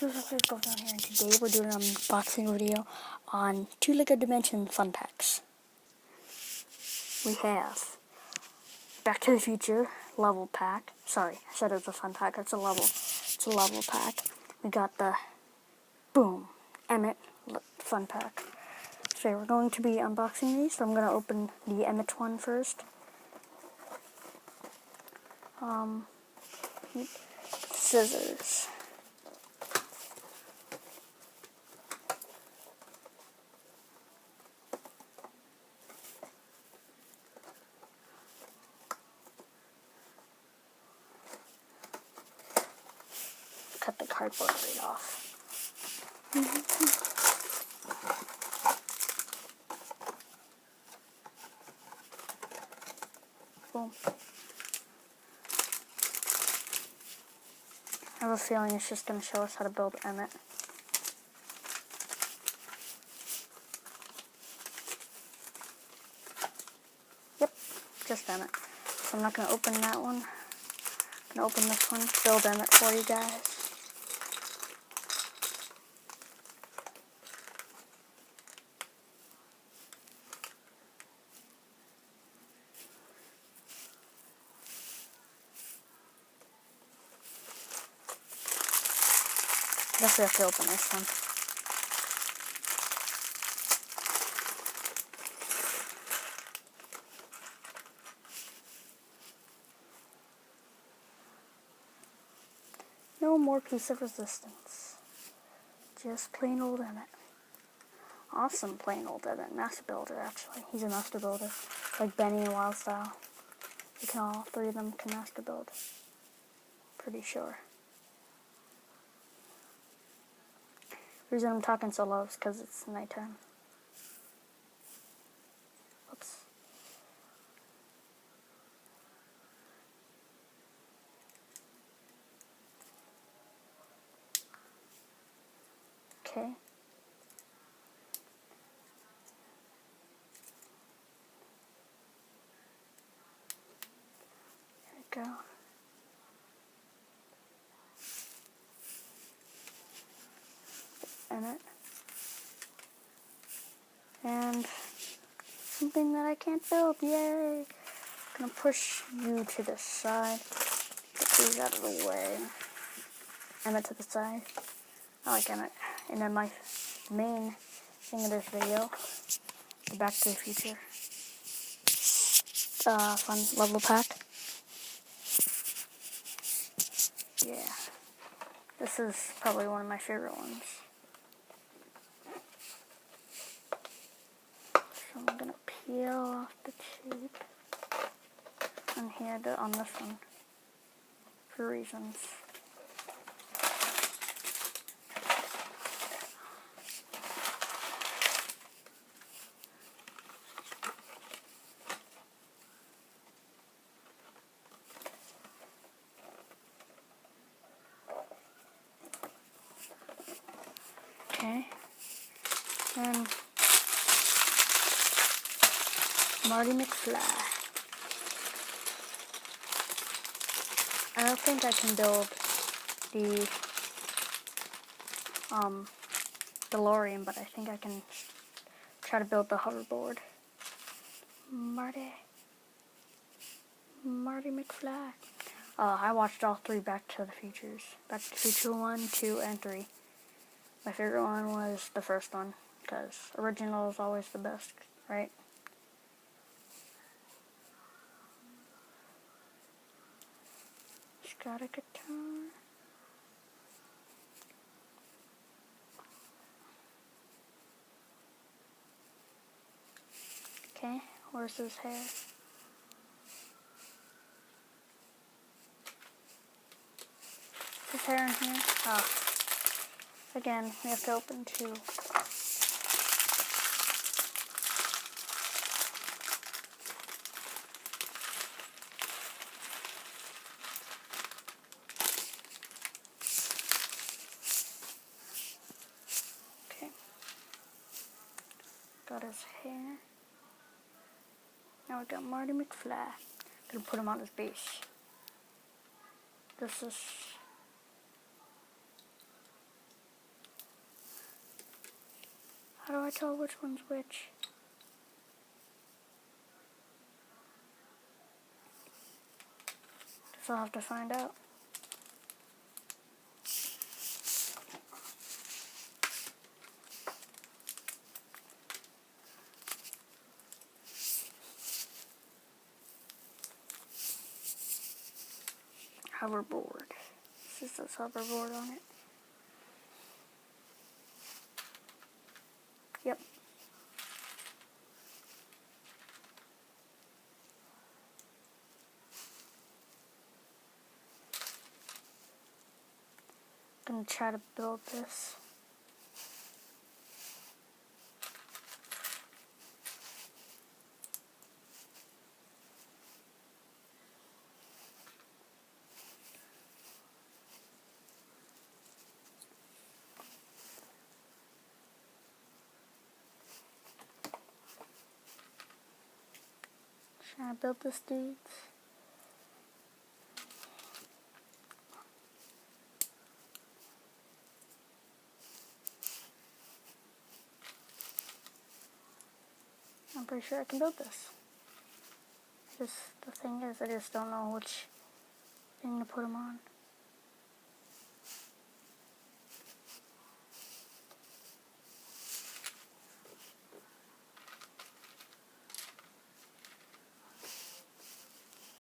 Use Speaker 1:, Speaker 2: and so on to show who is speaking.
Speaker 1: what's going on here, and today we're doing an unboxing video on 2 Lego Dimension fun packs. We have Back to the Future level pack. Sorry, I said it was a fun pack. It's a level pack. We got the Emmet fun pack. So we're going to be unboxing these. So I'm going to open the Emmet one first. Scissors. Cut the cardboard right off. Boom. I have a feeling it's just going to show us how to build Emmet. Yep, just Emmet. So I'm not going to open that one. I'm going to open this one, build Emmet for you guys. Guess we have to open this one. No more piece of resistance. Just plain old Emmet. Awesome plain old Emmet. Master builder, actually. He's a master builder. Like Benny and Wild Style. You can all three of them can master build. Pretty sure. The reason I'm talking so low is because it's nighttime. Oops. Okay. There we go. Emmet. And something that I can't build, yay! I'm gonna push you to the side. Get these out of the way. Emmet to the side. I like Emmet. And then my main thing of this video, the Back to the Future fun level pack. Yeah. This is probably one of my favorite ones. So I'm gonna peel off the tape on here on this one for reasons. Okay. And Marty McFly. I don't think I can build the DeLorean, but I think I can try to build the hoverboard. Marty McFly. I watched all 3 Back to the Futures. Back to the Future 1, 2, and 3. My favorite one was the first one, because original is always the best, right? She's got a guitar. Okay, where's his hair? His hair in here? Oh. Again, we have to open 2. Okay. Got his hair. Now we got Marty McFly. Gonna put him on his base. This is tell which one's which? Guess I'll have to find out. Hoverboard. This is this hoverboard on it. Yep. I'm gonna try to build this. Trying to build this dude. I'm pretty sure I can build this. Just the thing is, I just don't know which thing to put them on.